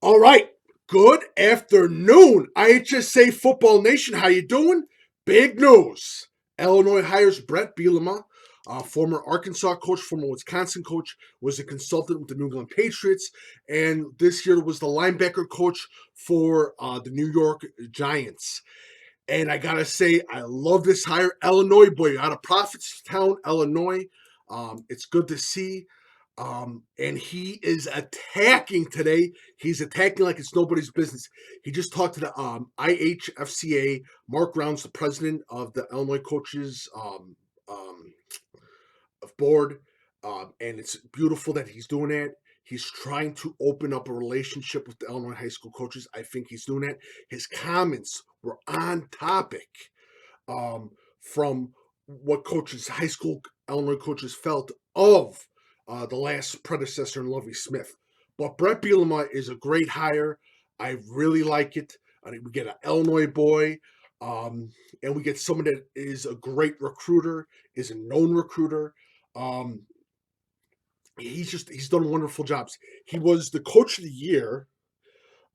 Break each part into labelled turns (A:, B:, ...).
A: All right. Good afternoon, IHSA Football Nation. How you doing? Big news. Illinois hires Bret Bielema, former Arkansas coach, former Wisconsin coach, was a consultant with the New England Patriots, and this year was the linebacker coach for the New York Giants. And I gotta say, I love this hire. Illinois boy out of Prophetstown, Illinois. It's good to see. And he is attacking today. He's attacking like it's nobody's business. He just talked to the IHFCA. Mark Rounds, the president of the Illinois coaches um, board, and it's beautiful that he's doing that. He's trying to open up a relationship with the Illinois high school coaches. I think he's doing that. His comments were on topic from what coaches, high school Illinois coaches, felt of the last predecessor in Lovie Smith. But Brett Bielema is a great hire. I really like it. We get an Illinois boy, and we get someone that is a great recruiter, is a known recruiter. Um, he's done wonderful jobs. He was the coach of the year.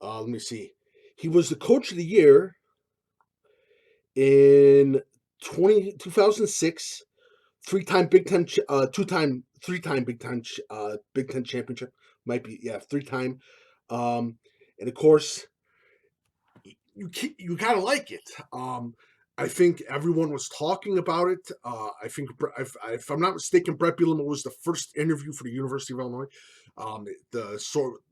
A: Let me see. He was the coach of the year in 2006, three-time Big Ten, three-time Big Ten championship. Might be, yeah, three-time. And of course, you gotta like it. I think everyone was talking about it. I think, if I'm not mistaken, Brett Bielema was the first interview for the University of Illinois.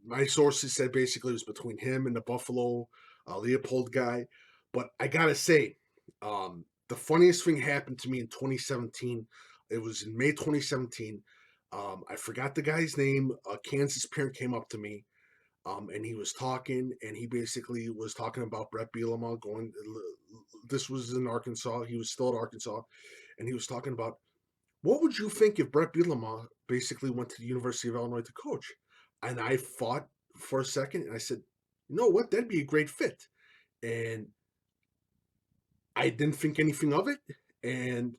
A: My sources said basically it was between him and the Buffalo Leopold guy. But I gotta say, the funniest thing happened to me in 2017. It was in May 2017. I forgot the guy's name. A Kansas parent came up to me, and he was talking, and he basically was talking about Brett Bielema going. This was in Arkansas. He was still at Arkansas, and he was talking about what would you think if Brett Bielema basically went to the University of Illinois to coach? And I thought for a second, and I said, you know what, that'd be a great fit. And I didn't think anything of it, and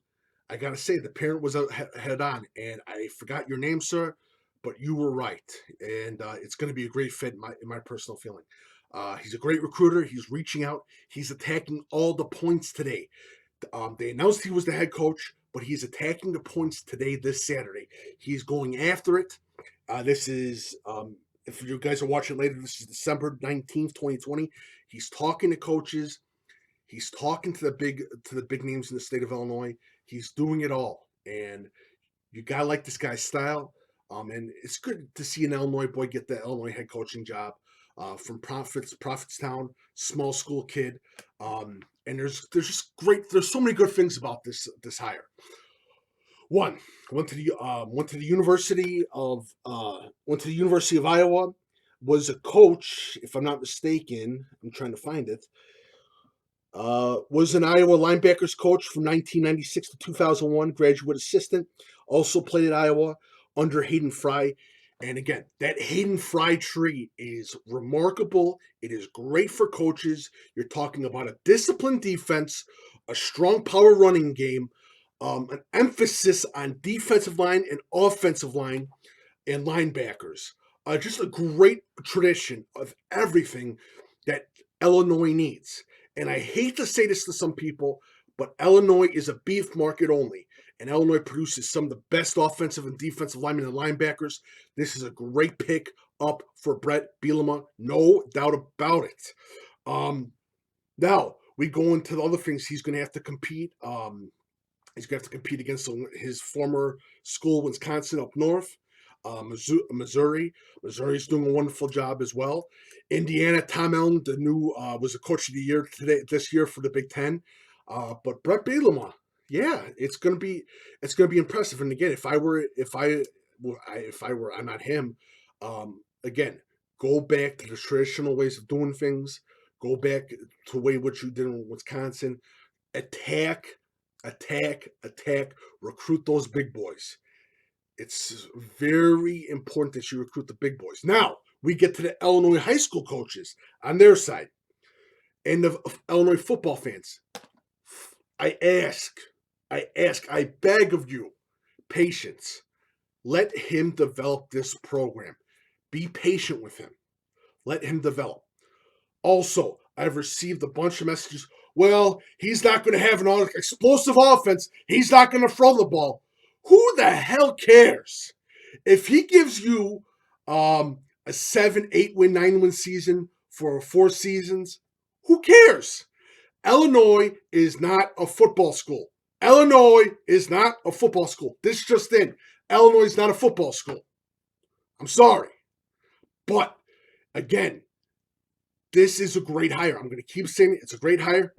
A: I gotta say the parent was head on. And I forgot your name, sir, but you were right, and it's going to be a great fit in my personal feeling. He's a great recruiter. He's reaching out. He's attacking all the points today. They announced he was the head coach, but he's attacking the points today, this Saturday. He's going after it. This is, if you guys are watching later, this is December 19th, 2020. He's talking to coaches. He's talking to the big names in the state of Illinois. He's doing it all, and you gotta like this guy's style. And it's good to see an Illinois boy get the Illinois head coaching job from Prophetstown, small school kid. And there's just great. There's so many good things about this hire. One, went to the University of Iowa. Was a coach, if I'm not mistaken. I'm trying to find it. Was an Iowa linebackers coach from 1996 to 2001, graduate assistant. Also played at Iowa under Hayden Fry. And again, that Hayden Fry tree is remarkable. It is great for coaches. You're talking about a disciplined defense, a strong power running game, an emphasis on defensive line and offensive line and linebackers. Just a great tradition of everything that Illinois needs. And I hate to say this to some people, but Illinois is a beef market only. And Illinois produces some of the best offensive and defensive linemen and linebackers. This is a great pick up for Brett Bielema. No doubt about it. Now, we go into the other things. He's going to have to compete. He's going to have to compete against his former school, Wisconsin, up north. Missouri. Missouri's doing a wonderful job as well. Indiana, Tom Allen, the new was the coach of the year this year for the Big Ten. But Brett Bielema, yeah, it's gonna be impressive. And again, if I were, I'm not him. Again, go back to the traditional ways of doing things. Go back to the way what you did in Wisconsin. Attack. Recruit those big boys. It's very important that you recruit the big boys. Now, we get to the Illinois high school coaches on their side and the Illinois football fans. I beg of you, patience. Let him develop this program. Be patient with him. Let him develop. Also, I've received a bunch of messages. Well, he's not going to have an explosive offense. He's not going to throw the ball. Who the hell cares? If he gives you a 7, 8 win, 9 win season for 4 seasons, who cares? Illinois is not a football school. Illinois is not a football school. This just in. Illinois is not a football school. I'm sorry. But again, this is a great hire. I'm going to keep saying it. It's a great hire.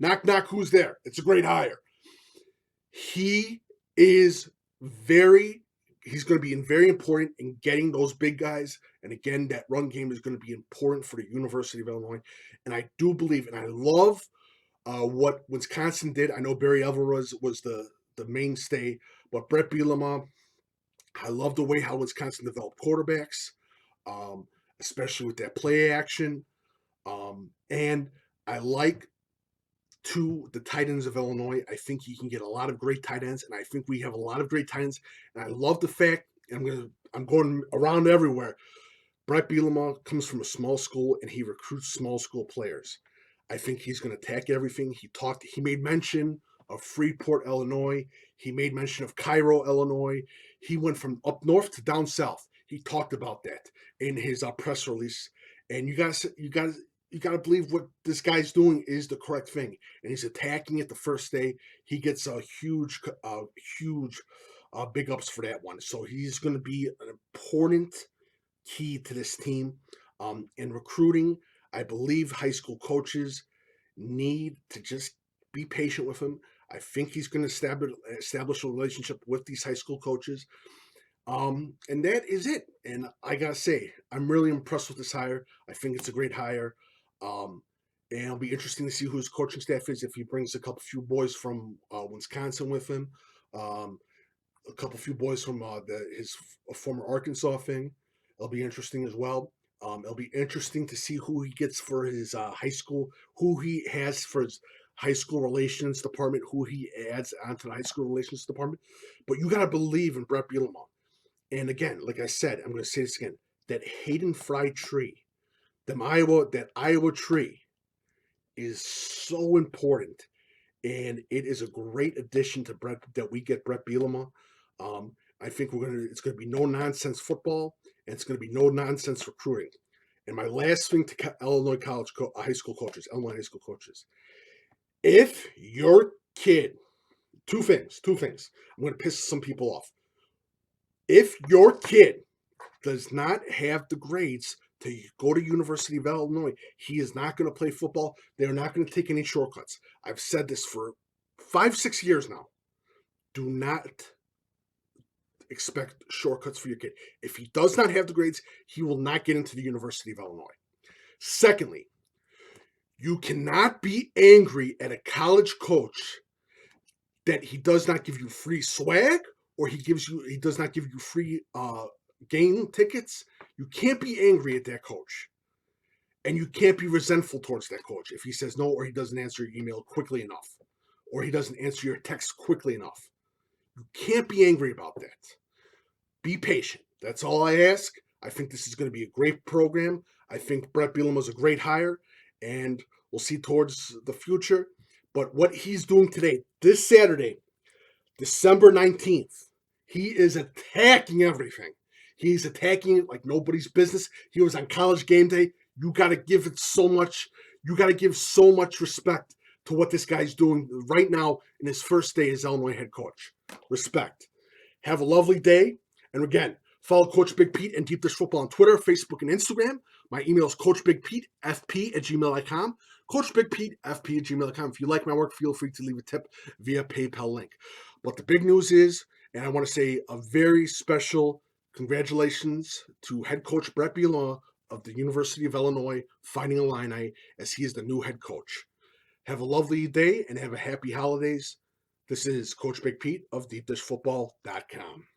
A: Knock, knock, who's there? It's a great hire. He is he's going to be very important in getting those big guys. And again, that run game is going to be important for the University of Illinois. And I do believe, and I love what Wisconsin did. I know Barry Alvarez was the mainstay, but Brett Bielema, I love the way how Wisconsin developed quarterbacks, especially with that play action. And I like the tight ends of Illinois. I think you can get a lot of great tight ends, and I think we have a lot of great tight ends. And I love the fact, and I'm going around everywhere. Brett Bielema comes from a small school, and he recruits small school players. I think he's going to attack everything. He made mention of Freeport, Illinois. He made mention of Cairo, Illinois. He went from up north to down south. He talked about that in his press release. And you got to believe what this guy's doing is the correct thing. And he's attacking it the first day. He gets a huge big ups for that one. So he's going to be an important key to this team. In recruiting, I believe high school coaches need to just be patient with him. I think he's going to establish a relationship with these high school coaches. And that is it. And I got to say, I'm really impressed with this hire. I think it's a great hire. And it'll be interesting to see who his coaching staff is, if he brings a few boys from Wisconsin with him, a few boys from his former Arkansas thing. It'll be interesting as well. It'll be interesting to see who he gets for his high school, who he has for his high school relations department, who he adds onto the high school relations department. But you got to believe in Brett Bielema. And again, like I said, I'm going to say this again, that Hayden Fry tree, that Iowa tree is so important. And it is a great addition to Brett, that we get Brett Bielema. I think it's going to be no nonsense football, and it's going to be no nonsense recruiting. And my last thing to Illinois high school coaches, if your kid, two things, I'm going to piss some people off. If your kid does not have the grades to go to University of Illinois, he is not going to play football. They're not going to take any shortcuts. I've said this for 5-6 years now. Do not expect shortcuts for your kid. If he does not have the grades, he will not get into the University of Illinois. Secondly, you cannot be angry at a college coach that he does not give you free swag, or he does not give you free game tickets. You can't be angry at that coach. And you can't be resentful towards that coach if he says no, or he doesn't answer your email quickly enough, or he doesn't answer your text quickly enough. You can't be angry about that. Be patient. That's all I ask. I think this is going to be a great program. I think Brett Bielema is a great hire, and we'll see towards the future. But what he's doing today, this Saturday, December 19th, he is attacking everything. He's attacking it like nobody's business. He was on College Game Day. You got to give it so much. You got to give so much respect to what this guy's doing right now in his first day as Illinois head coach. Respect. Have a lovely day. And again, follow Coach Big Pete and Deep Dish Football on Twitter, Facebook, and Instagram. My email is coachbigpetefp@gmail.com. coachbigpetefp@gmail.com. If you like my work, feel free to leave a tip via PayPal link. But the big news is, and I want to say a very special congratulations to head coach Brett Bielema of the University of Illinois Fighting Illini, as he is the new head coach. Have a lovely day and have a happy holidays. This is Coach Big Pete of DeepDishFootball.com.